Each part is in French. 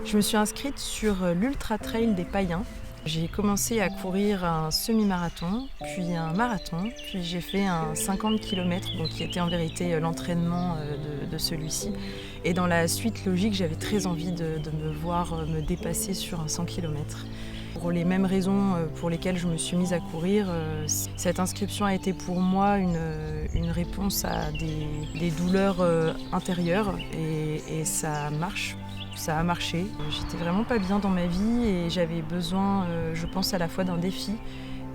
Je me suis inscrite sur l'Ultra Trail des Payens. J'ai commencé à courir un semi-marathon, puis un marathon, puis j'ai fait un 50 km, donc qui était en vérité l'entraînement de celui-ci. Et dans la suite logique, j'avais très envie de me voir me dépasser sur un 100 km. Pour les mêmes raisons pour lesquelles je me suis mise à courir, cette inscription a été pour moi une réponse à des douleurs intérieures et ça marche. Ça a marché. J'étais vraiment pas bien dans ma vie et j'avais besoin, je pense, à la fois d'un défi.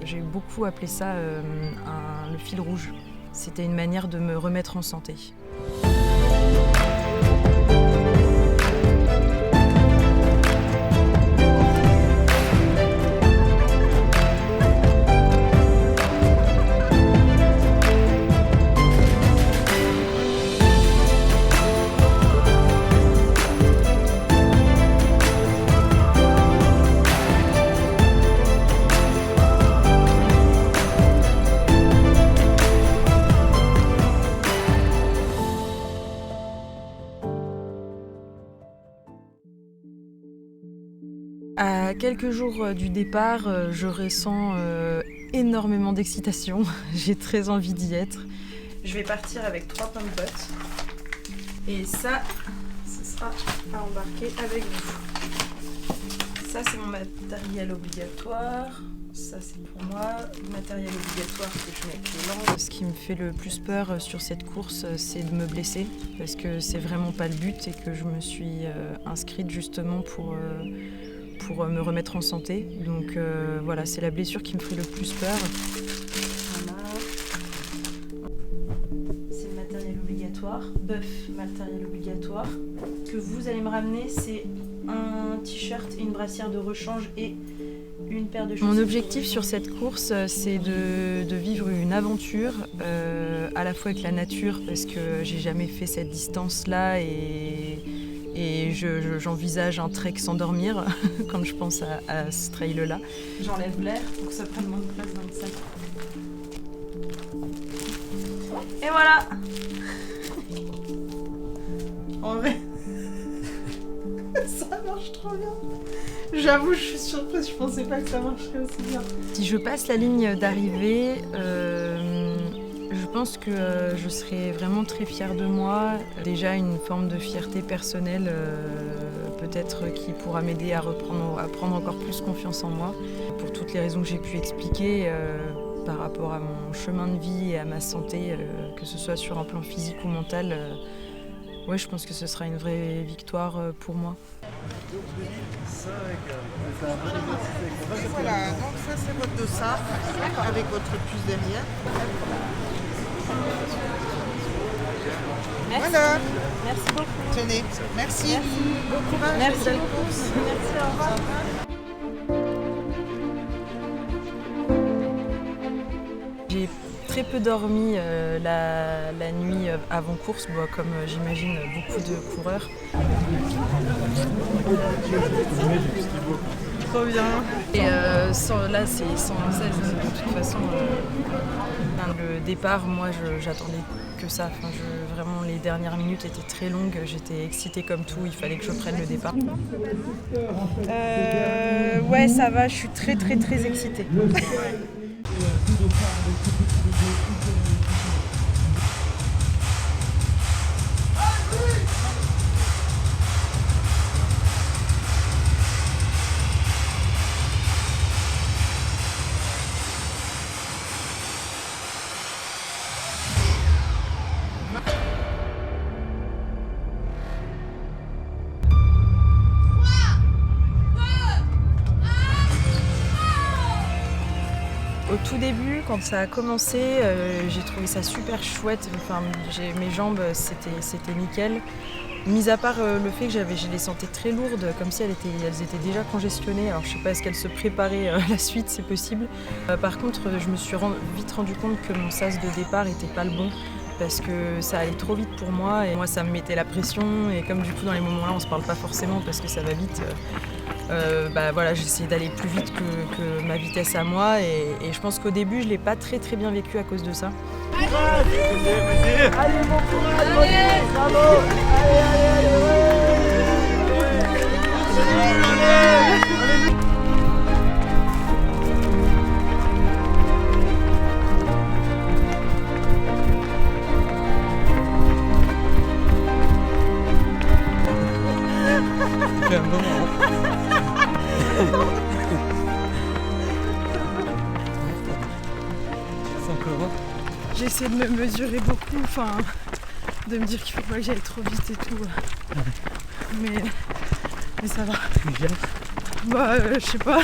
J'ai beaucoup appelé ça le fil rouge. C'était une manière de me remettre en santé. À quelques jours du départ, je ressens énormément d'excitation. J'ai très envie d'y être. Je vais partir avec 3 pommes potes. Et ça, ce sera à embarquer avec vous. Ça, c'est mon matériel obligatoire. Ça, c'est pour moi. Le matériel obligatoire que je mets avec les lampes. Ce qui me fait le plus peur sur cette course, c'est de me blesser. Parce que c'est vraiment pas le but et que je me suis inscrite justement pour me remettre en santé. Donc voilà, c'est la blessure qui me ferait le plus peur. Voilà. C'est le matériel obligatoire. Bœuf, matériel obligatoire. Ce que vous allez me ramener, c'est un t-shirt et une brassière de rechange et une paire de chaussures. Mon objectif sur cette course, c'est de vivre une aventure, à la fois avec la nature, parce que j'ai jamais fait cette distance-là et j'envisage un trek sans dormir quand je pense à ce trail-là. J'enlève l'air pour que ça prenne moins de place dans le sac. Et voilà. En vrai, ça marche trop bien. J'avoue, je suis surprise, je pensais pas que ça marcherait aussi bien. Si je passe la ligne d'arrivée, je pense que je serai vraiment très fière de moi. Déjà une forme de fierté personnelle, peut-être qui pourra m'aider à prendre encore plus confiance en moi. Pour toutes les raisons que j'ai pu expliquer par rapport à mon chemin de vie et à ma santé, que ce soit sur un plan physique ou mental, ouais, je pense que ce sera une vraie victoire pour moi. Voilà, donc ça c'est votre dossard avec votre puce derrière. Merci. Voilà. Merci beaucoup. Tenez, merci. Beaucoup. Merci beaucoup. Merci, au revoir. J'ai très peu dormi la nuit avant course, comme j'imagine beaucoup de coureurs. Trop bien. Et là, c'est 116 de toute façon. Le départ, moi, j'attendais que ça. Enfin, vraiment, les dernières minutes étaient très longues. J'étais excitée comme tout. Il fallait que je prenne le départ. Ouais, ça va. Je suis très, très, très excitée. Au tout début, quand ça a commencé, j'ai trouvé ça super chouette. Enfin, mes jambes, c'était nickel. Mis à part le fait que je les sentais très lourdes, comme si elles étaient déjà congestionnées. Alors je sais pas, est-ce qu'elles se préparaient à la suite, c'est possible. Par contre, je me suis vite rendu compte que mon sas de départ était pas le bon, parce que ça allait trop vite pour moi et moi ça me mettait la pression. Et comme du coup dans les moments là on se parle pas forcément parce que ça va vite, voilà, j'essayais d'aller plus vite que ma vitesse à moi et je pense qu'au début je l'ai pas très très bien vécu à cause de ça. Allez, bon courage, bravo, allez, allez, allez, ouais. quand même vraiment. C'est encore. J'essaie de me mesurer beaucoup, enfin, de me dire qu'il faut pas que j'aille trop vite et tout. Mais ça va. Je sais pas.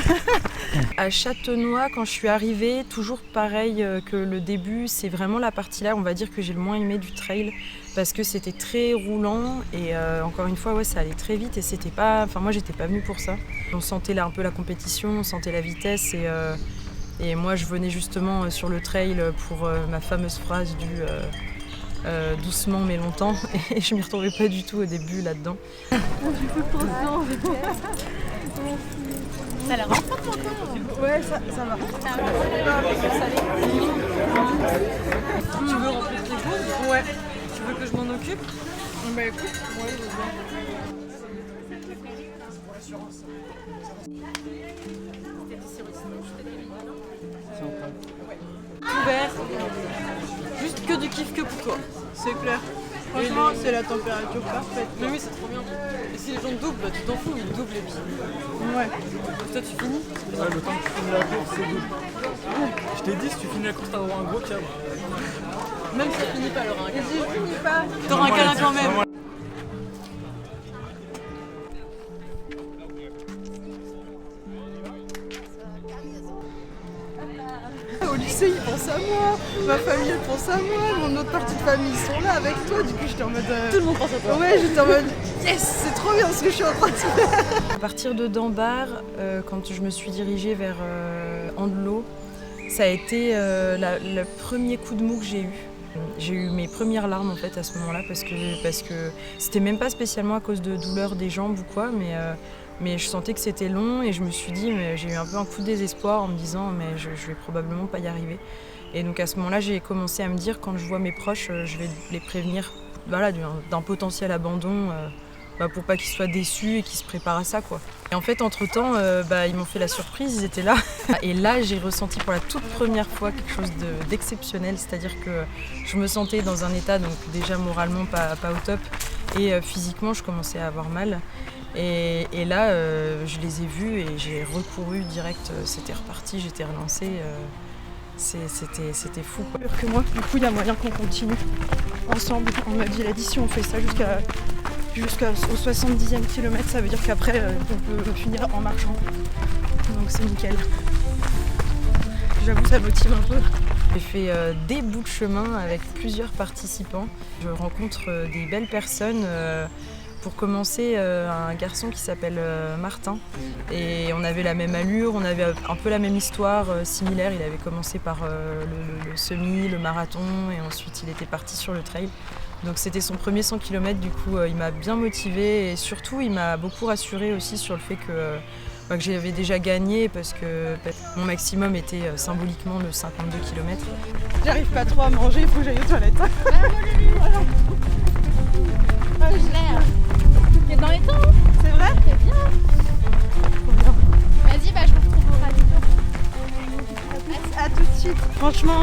À Châtenois, quand je suis arrivée, toujours pareil que le début, c'est vraiment la partie là, on va dire que j'ai le moins aimé du trail parce que c'était très roulant et encore une fois, ouais, ça allait très vite et c'était pas. Enfin, moi, j'étais pas venue pour ça. On sentait là un peu la compétition, on sentait la vitesse et moi, je venais justement sur le trail pour ma fameuse phrase du doucement mais longtemps et je m'y retrouvais pas du tout au début là-dedans. Ça la rentre encore? Ouais, ça va. Tu veux remplir tes gourdes? Ouais. Tu veux que je m'en occupe? Bah écoute, ouais, je veux bien. Ouvert. Juste que du kiff que pour toi. C'est clair. Franchement, c'est la température parfaite. Mais oui, c'est trop bien. Et si les gens doublent, bah, tu t'en fous, ils doublent et puis. Ouais. Toi, tu finis? Ouais, le temps que tu finis la course, c'est double. Je t'ai dit, si tu finis la course, t'as avoir un gros câble. Même si ça finit pas, alors un câlin. Si je finis pas. T'auras un câlin quand même. Au lycée, ils pensent à moi, ma famille elle pense à moi, mon autre partie de famille ils sont là avec toi, du coup j'étais en mode. Tout le monde pense à toi. Ouais, j'étais en mode yes, c'est trop bien ce que je suis en train de faire. À partir de Dambar, quand je me suis dirigée vers Andelot, ça a été le premier coup de mou que j'ai eu. J'ai eu mes premières larmes en fait à ce moment-là parce que c'était même pas spécialement à cause de douleurs des jambes ou quoi, mais je sentais que c'était long et je me suis dit, mais j'ai eu un peu un coup de désespoir en me disant mais je vais probablement pas y arriver. Et donc à ce moment-là, j'ai commencé à me dire quand je vois mes proches, je vais les prévenir voilà, d'un potentiel abandon pour pas qu'ils soient déçus et qu'ils se préparent à ça, quoi. Et en fait, entre-temps, ils m'ont fait la surprise, ils étaient là. Et là, j'ai ressenti pour la toute première fois quelque chose d'exceptionnel, c'est-à-dire que je me sentais dans un état donc déjà moralement pas au top et physiquement, je commençais à avoir mal. Et là, je les ai vus et j'ai recouru direct, c'était reparti, j'étais relancée. C'était fou, quoi. Que moi, du coup, il y a moyen qu'on continue ensemble. On m'a dit, si on fait ça jusqu'au 70e kilomètre, ça veut dire qu'après, on peut finir en marchant. Donc c'est nickel. J'avoue, ça motive un peu. J'ai fait des bouts de chemin avec plusieurs participants. Je rencontre des belles personnes. Pour commencer, un garçon qui s'appelle Martin. Et on avait la même allure, on avait un peu la même histoire similaire. Il avait commencé par le semi, le marathon, et ensuite il était parti sur le trail. Donc c'était son premier 100 km, du coup il m'a bien motivée et surtout il m'a beaucoup rassurée aussi sur le fait que j'avais déjà gagné parce que mon maximum était symboliquement de 52 km. J'arrive pas trop à manger, il faut que j'aille aux toilettes. T'es dans les temps, hein? C'est vrai? C'est bien. Trop bien. Vas-y, je vous retrouve au radio. À tout de suite. Franchement,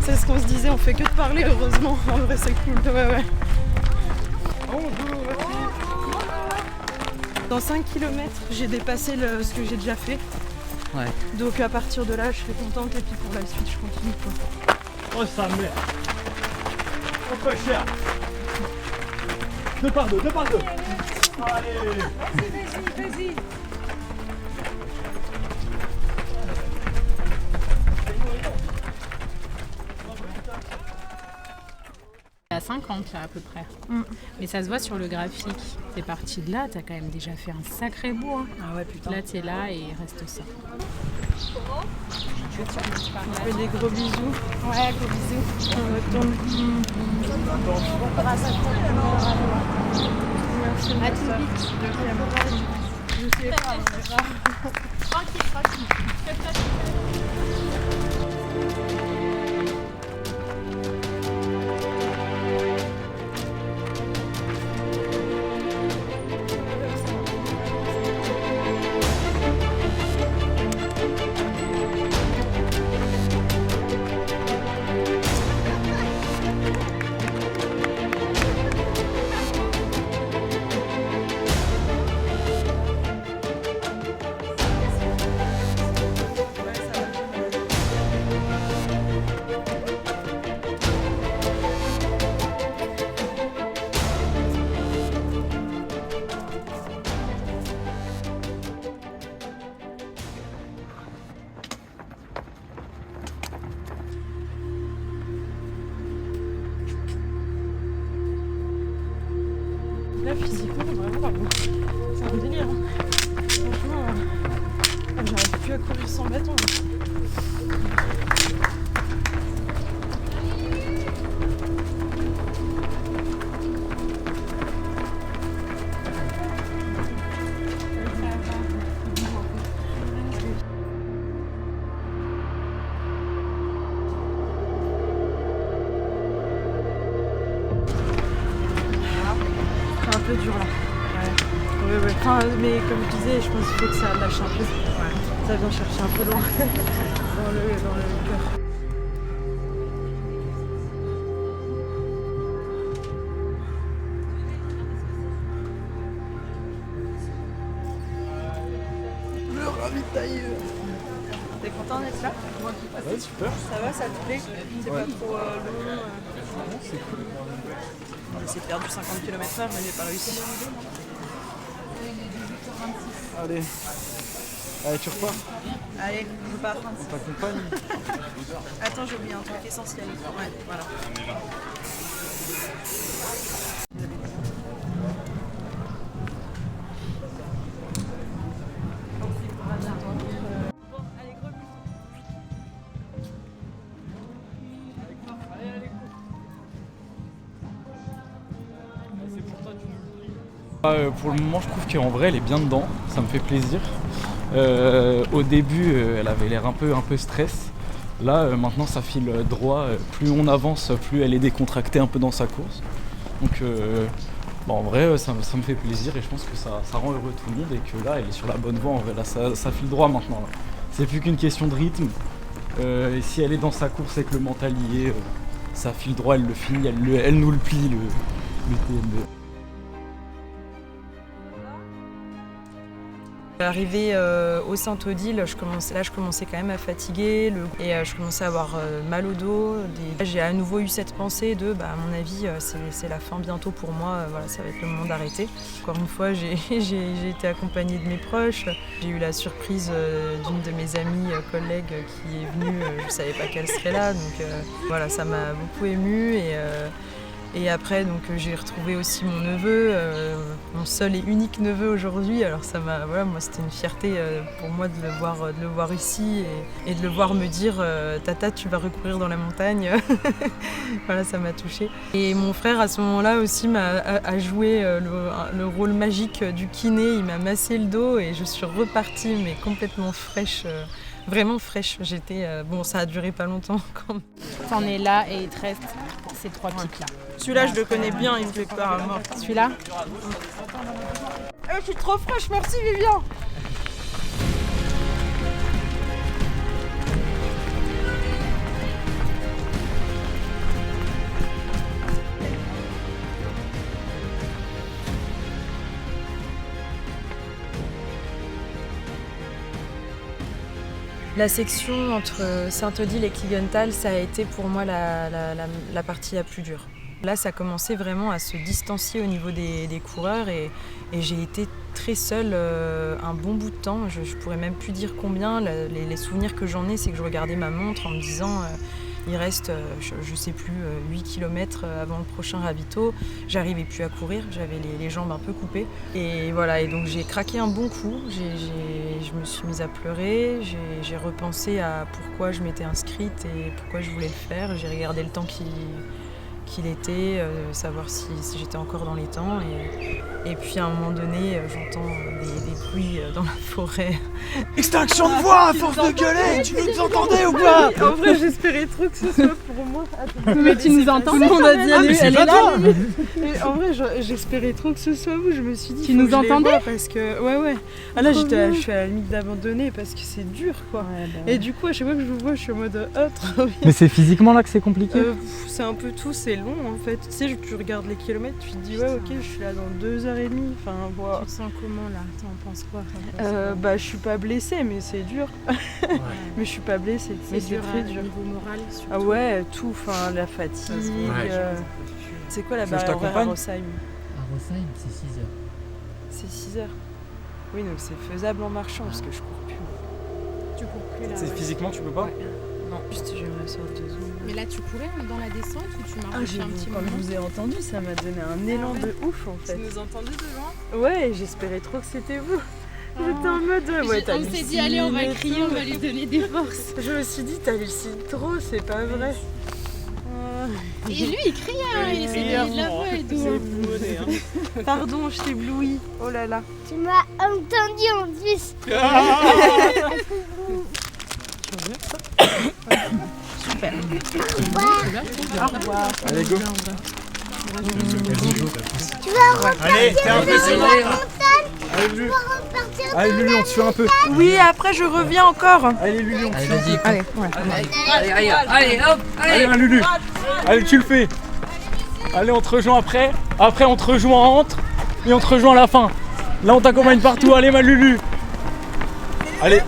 c'est ce qu'on se disait, on fait que de parler, heureusement. En vrai, c'est cool. Ouais. Dans 5 km, j'ai dépassé ce que j'ai déjà fait. Ouais. Donc à partir de là, je serai contente et puis pour la suite, je continue, quoi. Oh, ça merde. Oh, pas cher. 2 par 2. Allez. Vas-y. À 50 là à peu près. Mais ça se voit sur le graphique. T'es parti de là, t'as quand même déjà fait un sacré bout. Hein. Ah ouais, putain. Là t'es là et il reste ça. On se fait des gros bisous. Ouais, gros bisous. On retourne. Merci. À tout vite. Je sais pas. Tranquille. physiquement, vraiment, c'est un délire. Franchement, j'arrive plus à courir sans bâton. C'est un peu dur là. Ouais. Enfin, mais comme je disais, je pense qu'il faut que ça lâche un peu. Ouais. Ça vient chercher un peu loin dans le cœur. Le ravitailleur. T'es content d'être là? Ouais, super. Ça va, ça te plaît? C'est pas trop long? C'est cool. On essaie de faire du 50 km/h, mais j'ai pas réussi. Allez. Allez, tu repars. Allez, je pars. On t'accompagne. Attends, j'ai oublié un truc essentiel. Ouais, voilà. Pour le moment, je trouve qu'en vrai, elle est bien dedans. Ça me fait plaisir. Au début, elle avait l'air un peu stress. Là, maintenant, ça file droit. Plus on avance, plus elle est décontractée un peu dans sa course. Donc, en vrai, ça me fait plaisir et je pense que ça rend heureux tout le monde et que là, elle est sur la bonne voie. En vrai, là, ça file droit maintenant. Là. C'est plus qu'une question de rythme. Et si elle est dans sa course et que le mental y est, ça file droit, elle le finit, elle nous le plie, le TMB. Arrivé au Saint-Odile, je commençais quand même à fatiguer et je commençais à avoir mal au dos. J'ai à nouveau eu cette pensée de, à mon avis, c'est la fin bientôt pour moi, voilà, ça va être le moment d'arrêter. Encore une fois, j'ai été accompagnée de mes proches. J'ai eu la surprise d'une de mes amies collègues qui est venue, je ne savais pas qu'elle serait là, donc voilà, ça m'a beaucoup émue. Et après, donc, j'ai retrouvé aussi mon neveu, mon seul et unique neveu aujourd'hui. Alors ça m'a, voilà, moi c'était une fierté pour moi de le voir ici et de le voir me dire Tata, tu vas recourir dans la montagne. Voilà, ça m'a touchée. Et mon frère à ce moment-là aussi a joué le rôle magique du kiné. Il m'a massé le dos et je suis repartie mais complètement fraîche. Vraiment fraîche. J'étais. Bon, ça a duré pas longtemps quand même. T'en es là et il te reste ces 3 pics là. Celui-là, je le connais bien, il me fait peur à mort. Celui-là? Je suis trop fraîche, merci Vivian. La section entre Saint-Odile et Kligenthal, ça a été pour moi la partie la plus dure. Là, ça commençait vraiment à se distancier au niveau des coureurs et j'ai été très seule un bon bout de temps. Je ne pourrais même plus dire combien. Les souvenirs que j'en ai, c'est que je regardais ma montre en me disant il reste, je ne sais plus, 8 km avant le prochain ravito. J'arrivais plus à courir, j'avais les jambes un peu coupées. Et voilà, et donc j'ai craqué un bon coup. Je me suis mise à pleurer. J'ai repensé à pourquoi je m'étais inscrite et pourquoi je voulais le faire. J'ai regardé le temps qu'il était, savoir si j'étais encore dans les temps. Et puis à un moment donné, j'entends des bruits dans la forêt. Extinction de voix à force de gueuler. Tu nous entendais ou pas? En vrai, j'espérais trop que ce soit pour moi. Attends, mais tu nous entends? Tout le monde a dit Ah, mais c'est elle pas est là. toi. Mais en vrai, j'espérais trop que ce soit vous. Je me suis dit. Tu faut nous que je les entendais? vois parce que ouais. Ah là, Trop bien. je suis à la limite d'abandonner parce que c'est dur quoi. Ouais, Et du coup, à chaque fois que je vous vois, je suis en mode trop bien. Mais c'est physiquement là que c'est compliqué. C'est un peu tout, c'est long en fait. Tu sais, tu regardes les kilomètres, tu te dis ouais, ok, je suis là dans 2h30. Enfin, voilà. Tu te sens comment là? T'en penses quoi? Je suis pas blessée, mais c'est dur. Mais je suis pas blessée, mais c'est très dur. Niveau moral surtout. Ah ouais, tout, enfin la fatigue. Ouais. C'est quoi la Tu veux que je barrière horaire à t'accompagne Rossheim? À Rossheim, c'est 6 heures. C'est 6 heures. Oui, donc c'est faisable en marchant parce que je cours plus. Tu cours plus là. C'est ouais. physiquement, tu peux pas? Non, juste j'ai ma sorte de zoom. Mais là, tu courais dans la descente ou tu marchais un petit Quand moment? je vous ai entendu, ça m'a donné un élan de ouf en fait. Tu nous entendais devant? Ouais, j'espérais trop que c'était vous. J'étais en mode ouais, On s'est dit, allez, on va crier, on va lui donner des forces. Je me suis dit, t'hallucines trop, c'est pas vrai. Et lui, il criait, hein, il s'est donné de la voix et tout. Pardon, je t'éblouis. Oh là là. Tu m'as entendu en plus. Super. Allez, go. Tu vas repartir Allez, t'es de la impressionnant. montagne. Allez, Lulu. Tu vas repartir de Allez, Lulu, on te suit un peu. Oui, après je reviens encore. Allez, Lulu, on te Allez, suit un vas-y. peu. Allez, ouais. Allez, hop, Allez, hein, Lulu. Allez, tu le fais. Allez, on te rejoint après. Après, on te rejoint entre. Et on te rejoint à la fin. Là, on t'accompagne partout. Allez, ma Lulu. Allez.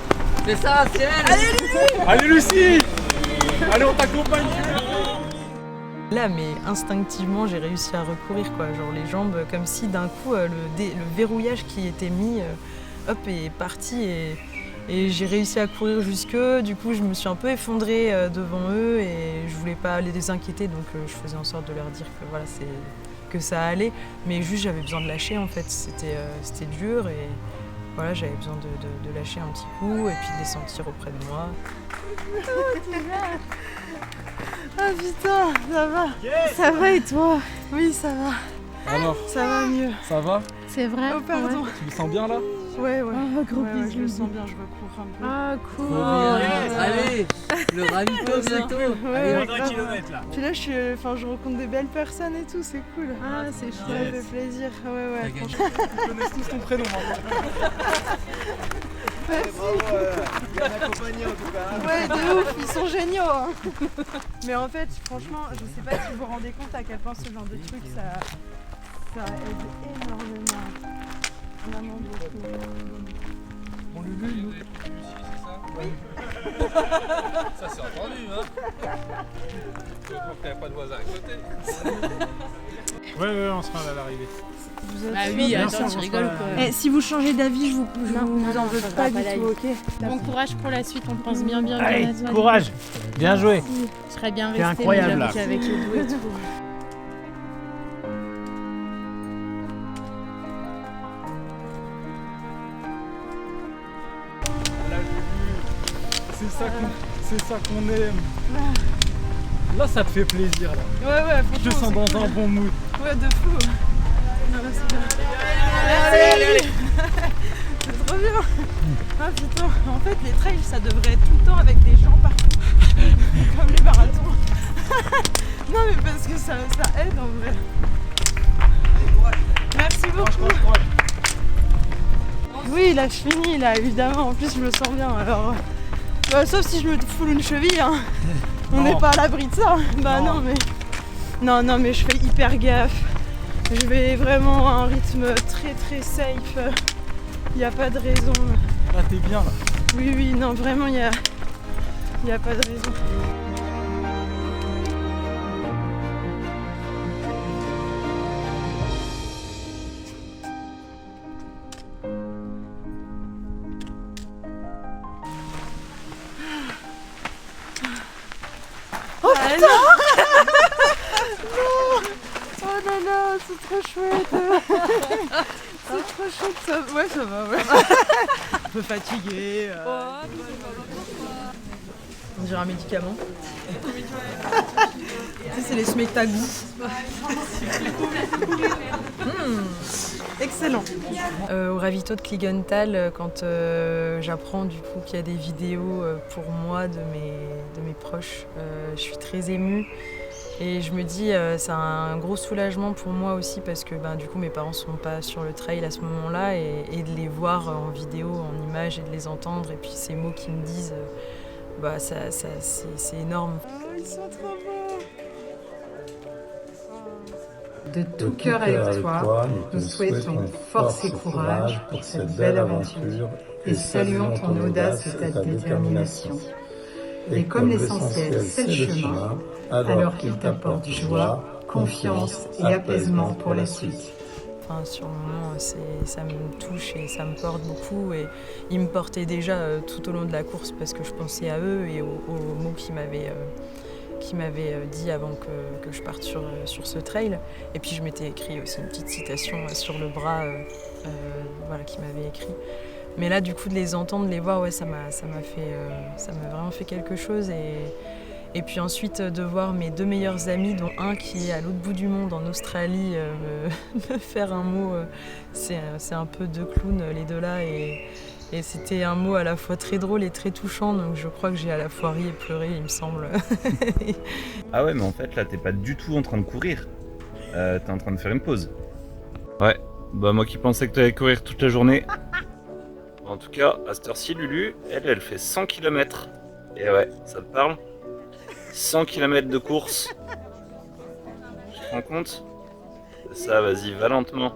c'est ça, c'est elle. Allez, Lucie. Allez, on t'accompagne. Là, mais instinctivement, j'ai réussi à recourir, quoi. Genre les jambes, comme si d'un coup, le verrouillage qui était mis, hop, est parti et j'ai réussi à courir jusque. Du coup, je me suis un peu effondrée devant eux et je voulais pas les inquiéter, donc je faisais en sorte de leur dire que voilà, que ça allait. Mais juste, j'avais besoin de lâcher, en fait. C'était dur et voilà, j'avais besoin de lâcher un petit coup et puis de les sentir auprès de moi. Ah putain, ça va. Ça va et toi? Oui, ça va. Alors, Ça va mieux. ça va? C'est vrai? Oh pardon. Tu le sens bien là? Ouais, ouais. Oh, gros Ouais, ouais, je bisous. le sens bien, je recours un peu. Ah, Trop cool. bien. Allez, le ravito bientôt. Ouais, Allez, ouais, grave. Puis là, je rencontre des belles personnes et tout, c'est cool. Ah, c'est Ça chouette. fait plaisir. Ouais, ouais, T'as gagné. franchement. Ils connaissent tous ton prénom maintenant. Ouais, de ouf, ils sont géniaux. Hein. Mais en fait, franchement, je sais pas si vous vous rendez compte à quel point ce genre de truc, ça aide énormément. Vraiment beaucoup. Bon, Lulu, nous. Ça c'est entendu, hein. Donc t'avais pas de voisin à côté. Ouais, on sera à l'arrivée. Bah oui, attends, tu rigoles quoi. Et si vous changez d'avis, je vous en veux pas du tout, ok? Bon courage pour la suite, on pense bien Allez, à toi. courage. Bien joué. Je serais bien T'es restée, incroyable, mais là. j'avoue qu'avec Edo et tout. C'est ça qu'on aime. Là, ça te fait plaisir là. Ouais, ouais, Je te sens franchement, dans un bon mood. ouais, de fou. Non, là, c'est bien. Allez. C'est trop bien. Ah putain, en fait, les trails, ça devrait être tout le temps avec des gens partout. Comme les marathons. Non, mais parce que ça aide en vrai. Merci beaucoup. Oui, là, je finis, là, évidemment. En plus, je me sens bien, alors... sauf si je me foule une cheville, hein. On n'est pas à l'abri de ça. Bah non, mais... Non, mais je fais hyper gaffe. Je vais vraiment à un rythme très très safe. Il n'y a pas de raison. Là, t'es bien là. Oui, non, vraiment, il y a pas de raison. Oh putain non. Oh là là, c'est trop chouette. C'est trop chouette ça. Ouais, ça va, ouais. Un peu fatigué. On dirait un médicament. C'est les smectagou. Excellent. Au ravito de Kligenthal, quand j'apprends du coup qu'il y a des vidéos pour moi de mes proches, je suis très émue et je me dis c'est un gros soulagement pour moi aussi parce que du coup mes parents sont pas sur le trail à ce moment-là et de les voir en vidéo, en images et de les entendre et puis ces mots qu'ils me disent, c'est énorme. Oh, ils sont trop beaux. De tout cœur avec toi, nous souhaitons force et courage pour cette belle aventure et saluons ton audace et ta détermination. Et comme l'essentiel, c'est le chemin, alors qu'il t'apporte joie, confiance et apaisement pour la suite. Enfin, sur le moment, ça me touche et ça me porte beaucoup. Et ils me portaient déjà tout au long de la course parce que je pensais à eux et aux mots qu'ils m'avaient dit avant que je parte sur ce trail. Et puis je m'étais écrit aussi une petite citation sur le bras qu'ils m'avaient écrit. Mais là, du coup, de les entendre, de les voir, ouais, ça m'a vraiment fait quelque chose. Et puis ensuite, de voir mes 2 meilleurs amis, dont un qui est à l'autre bout du monde, en Australie, me faire un mot. C'est un peu 2 clowns, les deux là. Et c'était un mot à la fois très drôle et très touchant. Donc je crois que j'ai à la fois ri et pleuré, il me semble. Ah ouais, mais en fait, là, t'es pas du tout en train de courir. T'es en train de faire une pause. Ouais, bah moi qui pensais que t'allais courir toute la journée. En tout cas, à cette heure-ci, Lulu, elle fait 100 km. Et ouais, ça te parle ? 100 km de course. Tu te rends compte ? C'est ça, vas-y, va lentement.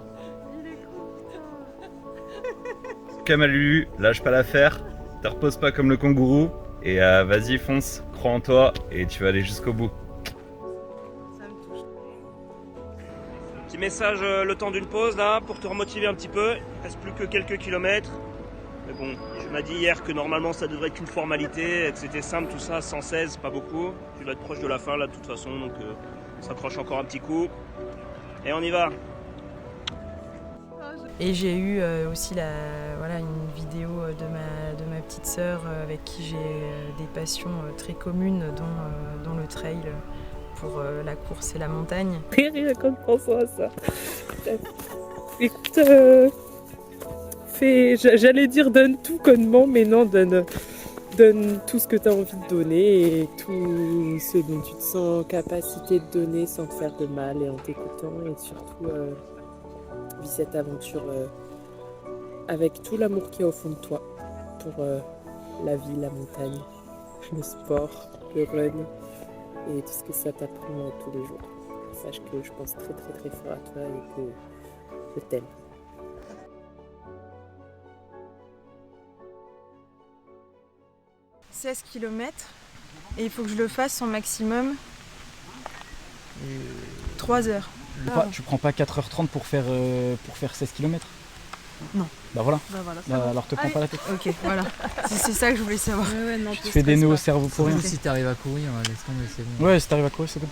Comme à Lulu, lâche pas l'affaire, te repose pas comme le kangourou. Et vas-y, fonce, crois en toi et tu vas aller jusqu'au bout. Petit message le temps d'une pause là, pour te remotiver un petit peu. Il reste plus que quelques kilomètres. Mais bon, je m'as dit hier que normalement ça devrait être une formalité, et que c'était simple tout ça, 116, pas beaucoup. Tu vas être proche de la fin là de toute façon, donc on s'accroche encore un petit coup. Et on y va. Et j'ai eu aussi une vidéo de ma petite sœur avec qui j'ai des passions très communes, dont le trail pour la course et la montagne. Rien qu'en pensant à ça. Écoute, j'allais dire donne tout connement, mais non, donne tout ce que tu as envie de donner et tout ce dont tu te sens en capacité de donner sans te faire de mal et en t'écoutant, et surtout vis cette aventure avec tout l'amour qu'il y a au fond de toi pour la vie, la montagne, le sport, le run et tout ce que ça t'apprend tous les jours. Sache que je pense très très très fort à toi et que je t'aime. « 16 km et il faut que je le fasse en maximum 3 heures. Tu prends pas 4h30 pour faire 16 km ? Non. Bah voilà. Alors te prends Allez. pas la tête. Ok, voilà. C'est ça que je voulais savoir. Non, Tu fais des nœuds au cerveau pour rien. Si t'arrives à courir, laisse tomber, c'est bon. Ouais, si t'arrives à courir, c'est bon.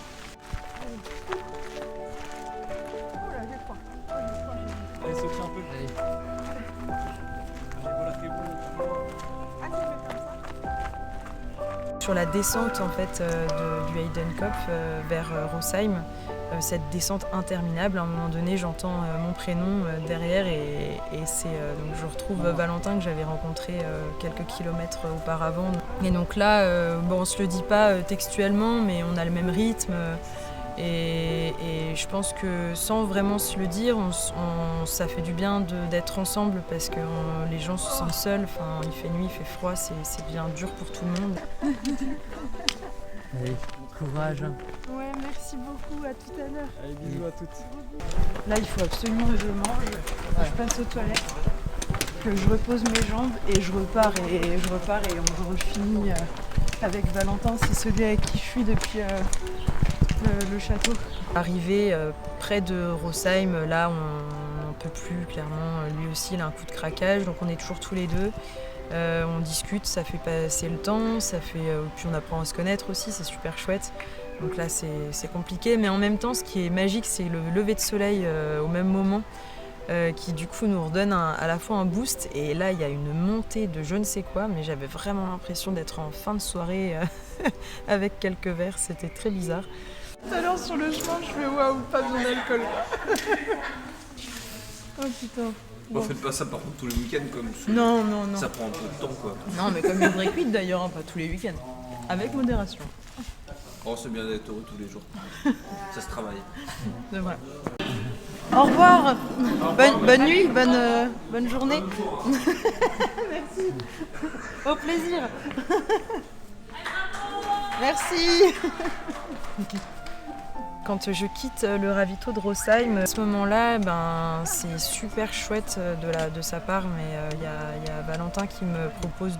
Allez, saute un peu. Sur la descente en fait du Heidenkopf vers Rosheim, cette descente interminable, à un moment donné j'entends mon prénom derrière et c'est donc je retrouve Valentin que j'avais rencontré quelques kilomètres auparavant. Et donc là, on se le dit pas textuellement, mais on a le même rythme. Et je pense que sans vraiment se le dire, ça fait du bien d'être ensemble parce que les gens se sentent seuls. Enfin, il fait nuit, il fait froid, c'est bien dur pour tout le monde. Allez, courage. Ouais, merci beaucoup, à tout à l'heure. Allez, bisous à toutes. Là, il faut absolument que je mange, que je passe aux toilettes, que je repose mes jambes et je repars et on refinit avec Valentin, c'est celui avec qui je suis depuis le château. Arrivé près de Rosheim, là on n'en peut plus, clairement, lui aussi il a un coup de craquage, donc on est toujours tous les deux. On discute, ça fait passer le temps, puis on apprend à se connaître aussi, c'est super chouette. Donc là c'est compliqué, mais en même temps ce qui est magique c'est le lever de soleil au même moment qui du coup nous redonne à la fois un boost, et là il y a une montée de je ne sais quoi, mais j'avais vraiment l'impression d'être en fin de soirée avec quelques verres, c'était très bizarre. Tout à l'heure sur le chemin, je fais waouh, pas besoin d'alcool. Oh putain. Bon. Faites pas ça par contre tous les week-ends comme ça. Non. Ça prend un peu de temps quoi. Non, mais comme une vraie cuite d'ailleurs, hein, pas tous les week-ends. Avec modération. Oh, c'est bien d'être heureux tous les jours. Ça se travaille. C'est vrai. Au revoir. Bonne nuit, bonne journée. Merci. Au plaisir. Merci. Quand je quitte le ravito de Rosheim, à ce moment-là, c'est super chouette de sa part, mais il y a Valentin qui me propose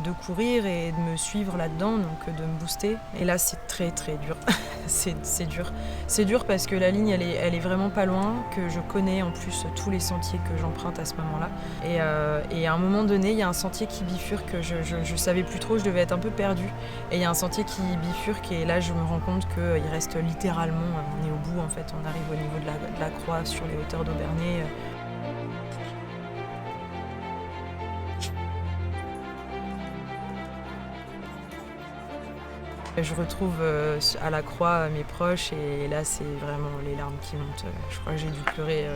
de courir et de me suivre là-dedans, donc de me booster. Et là, c'est très très dur. c'est dur. C'est dur parce que la ligne, elle est vraiment pas loin, que je connais en plus tous les sentiers que j'emprunte à ce moment-là. Et à un moment donné, il y a un sentier qui bifurque, je savais plus trop, je devais être un peu perdue. Et il y a un sentier qui bifurque et là, je me rends compte qu'il reste littéralement, on est au bout en fait, on arrive au niveau de la croix sur les hauteurs d'Aubernay. Je retrouve à la croix mes proches et là c'est vraiment les larmes qui montent. Je crois que j'ai dû pleurer.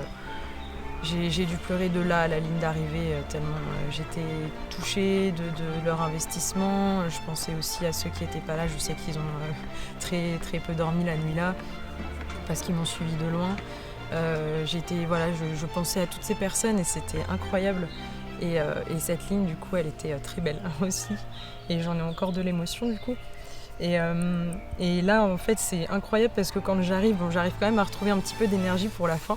J'ai dû pleurer de là à la ligne d'arrivée tellement j'étais touchée de leur investissement. Je pensais aussi à ceux qui n'étaient pas là. Je sais qu'ils ont très, très peu dormi la nuit là parce qu'ils m'ont suivi de loin. Je pensais à toutes ces personnes et c'était incroyable. Et cette ligne du coup elle était très belle aussi et j'en ai encore de l'émotion du coup. Et là, en fait, c'est incroyable parce que quand j'arrive quand même à retrouver un petit peu d'énergie pour la fin.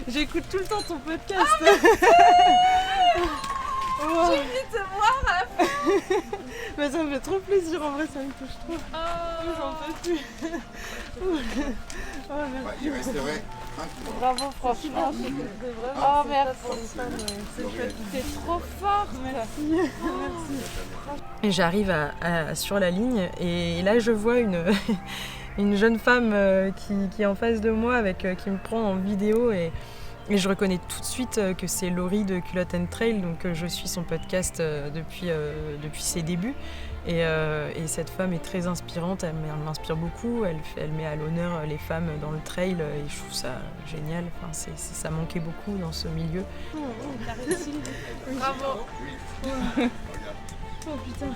J'écoute tout le temps ton podcast. J'ai envie de te voir à la fin. Mais ça me fait trop plaisir, en vrai, ça me touche trop. J'en peux plus. Merci. Il resterait. Bravo, franchement. Oh, merci. C'est trop fort. Merci. Et j'arrive sur la ligne et là, je vois une jeune femme qui est en face de moi, qui me prend en vidéo et je reconnais tout de suite que c'est Laurie de Culotte & Trail, donc je suis son podcast depuis ses débuts. Et cette femme est très inspirante, elle m'inspire beaucoup, elle met à l'honneur les femmes dans le trail et je trouve ça génial. Enfin, ça manquait beaucoup dans ce milieu. Bravo. Oh putain.